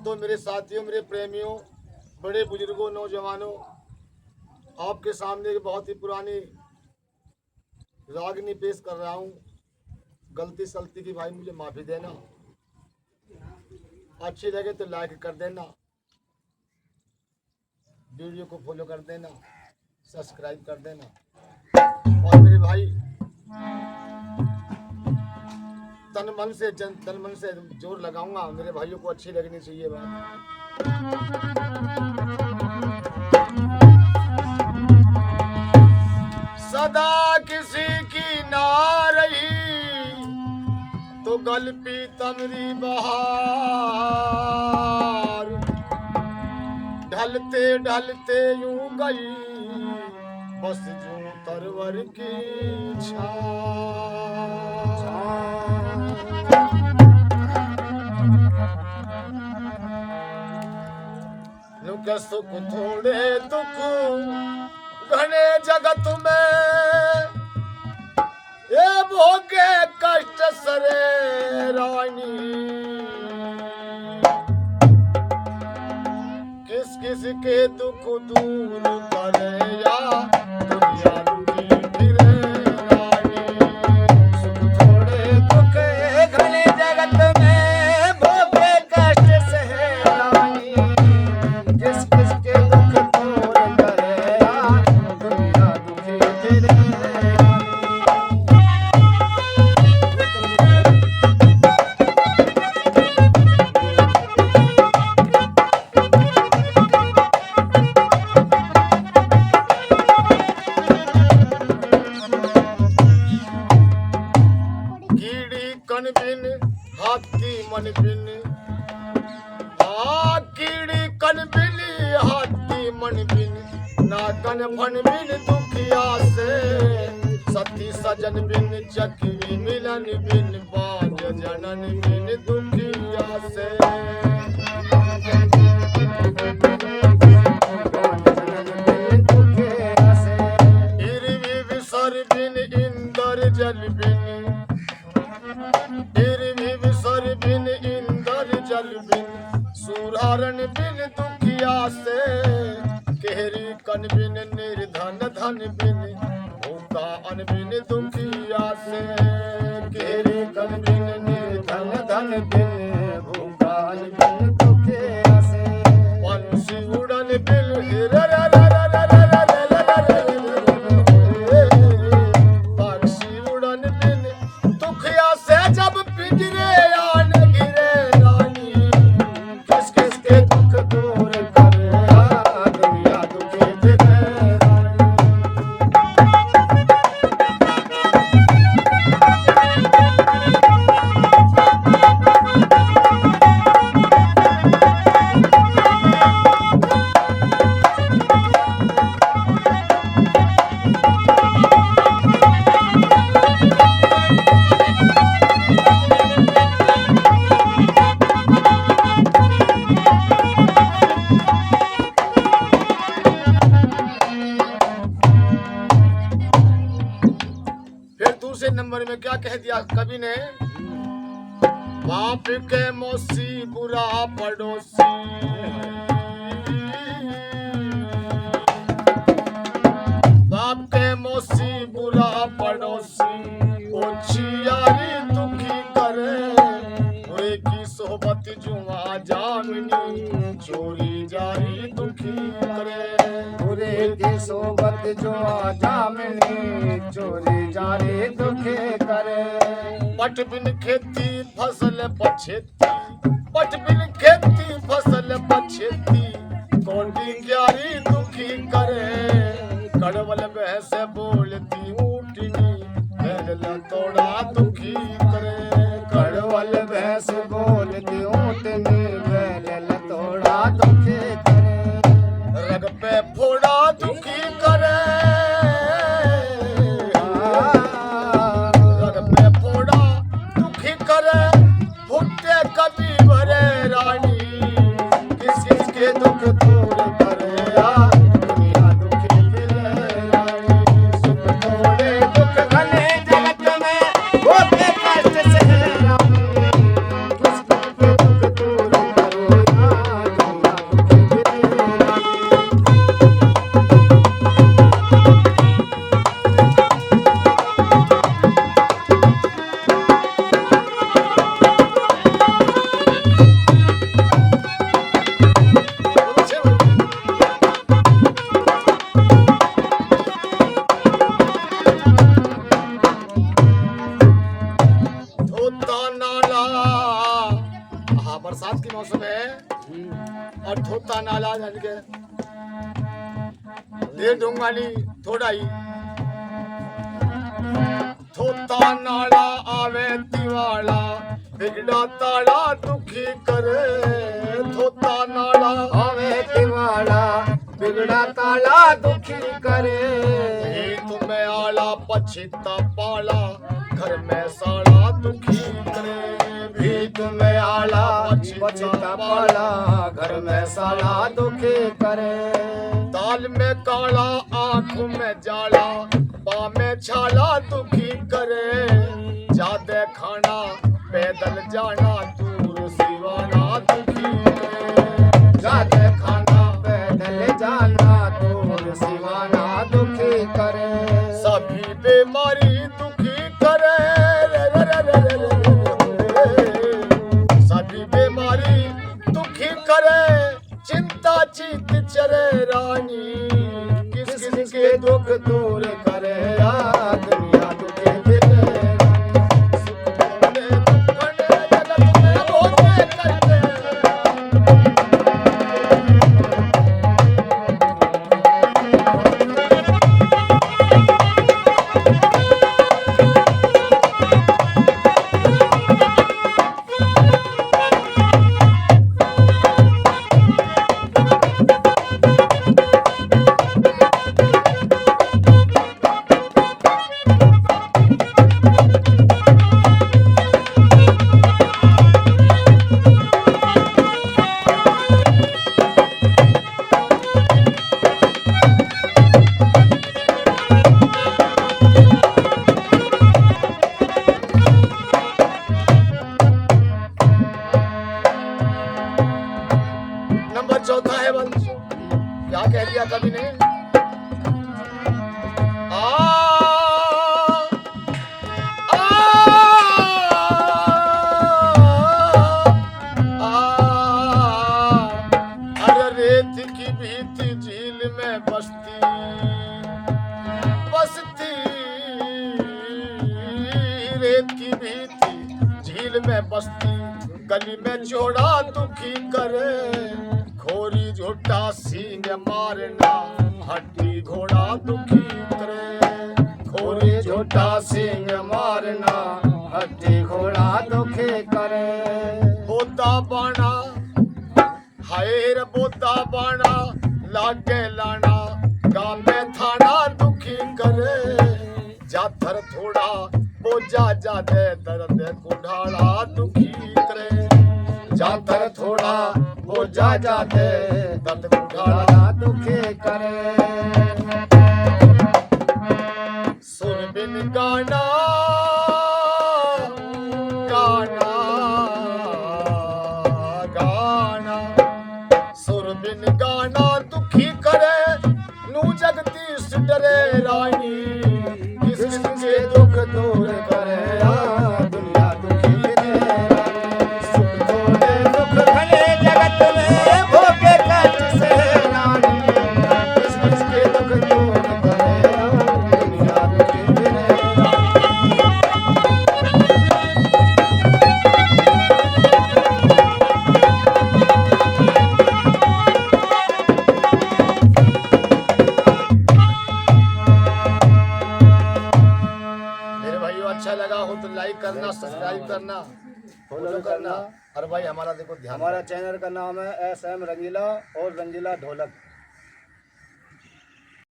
दोस्तों, मेरे साथियों, मेरे प्रेमियों, बड़े बुजुर्गों, नौजवानों, आपके सामने एक बहुत ही पुरानी रागनी पेश कर रहा हूँ। गलती सलती की भाई मुझे माफ़ी देना। अच्छी लगे तो लाइक कर देना, वीडियो को फॉलो कर देना, सब्सक्राइब कर देना। और मेरे भाई तन मन से जोर लगाऊंगा। मेरे भाइयों को अच्छी लगनी चाहिए बात। सदा किसी की ना रही तो गल पी तमरी बहार, ढलते ढलते यूं गई बस जूं तरवर की नुक सुख थोड़े दुख घने जगत में, ये भोगे कष्ट सरे रानी। किस किस के दुख दूर करे या दुनिया लुटी फिरे रानी। सुख थोड़े दुख घने जगत में, भोगे कष्ट सहे रानी। किस किस के दुख दूर करे या दुनिया लुटी फिरे बिन हाथी मन बिन, कीड़ी कन बिन हाथी मन बिन, नागन फन बिन दुखिया से, सती सजन बिन चकवी मिलन बिन, बाज जनन बिन दुखिया से। इरवी विसर बिन इंदर जल बिन, विसर बिन इंदर जल बिन, सुरारण बिन दुखिया से, केहरी कन बिन निर्धन धन बिन, भूखा अन बिन दुखिया से। केहरी कन बिन निर्धन धन बिन, भूखा अन बिन दुखिया से। पंछी उड़न बिन पक्षी उड़न बिन दुखिया से, जब पिंजरे आन गिरे रानी। किस किस के दुख दूर करे दुनिया दुखी फिरे नंबर में क्या कह दिया कवि ने? बाप के मौसी बुरा पड़ोसी, बाप के मौसी बुरा पड़ोसी, ओछी यारी दुखी करे, बुरे की सोहबत जुआ जामनी, चोरी जारी दुखी करे। बुरे की सोहबत जुआ जामनी, चोरी जारी दुखी करे। पट बिन खेती फसल पछेती, पट बिन खेती फसल पछेती, कोंडी ग्यारी दुखी करे। कड़वल बहस बोलती ऊटनी, बैल तोड़ा दुखी करे। कड़वल बहस बोलती ऊटनी, बैल तोड़ा दुखी करे। रग पे फोड़ा दुखी करे, रग पे फोड़ा दुखी करे, फुटे कभी भरे रानी। किस किस के दुख दूर करे दुनिया दुखी फिरे रानी। सुख मिल गए। ले डूंगानी थोड़ा ही थोता नाला आवे तिवाला बिगड़ा ताला दुखी करे। थोता नाला आवे तिवाला बिगड़ा ताला दुखी करे। तुम्हें आला पछिता पाला घर में साला दुखी करे। भी तुम्हें आला पछिता पाला घर में साला दुखी करे। ताल में काला आँख में जाला पा में छाला दुखी करे। ज्यादा खाना पैदल जाना दूर सिवाना दुखी करे। ज्यादा खाना पैदल जाना दूर सिवाना दुखी करे। सभी बीमारी दुखी करे। सभी बीमारी दुखी करे। चिंता चित चरे रानी किस किस के दुख दूर करे। दुनिया दुखे दिल चौथा है वंश। क्या कह दिया कभी ने? अरे रेत की भीती झील में बसती बसती। रेत की भीती झील में बसती गली में चौड़ा दुखी करे। खोरी झोटा सींग मारना हड्डी घोड़ा दुखी करे। खोरी झोटा सिंह मारना हड्डी घोड़ा दुखी करे। बोता बाणा हायर बोता बाणा लागे लाना गाँव में थाना दुखी करे। जाथर थोड़ा बोझा जादे दर्द कुढ़ाड़ा दुखी करे। जातर थोड़ा बोझा जाते दर्द कुढ़ाड़ा दुखी करे। सुन बिन गाना गाना गाना सुर बिन गाना दुखी करे। नू जगदीश डरे रानी किस किस के दुख दूर करे। दुनिया दुखी सुख थोड़े दुख भले जगत में भोगे कष्ट से रानी। किस किस के दुख दूर करे दुनिया दुखी अच्छा लगा हो तो लाइक करना, सब्सक्राइब करना, फॉलो करना। और भाई हमारा देखो ध्यान, हमारा चैनल का नाम है SM रंगीला और रंगीला ढोलक।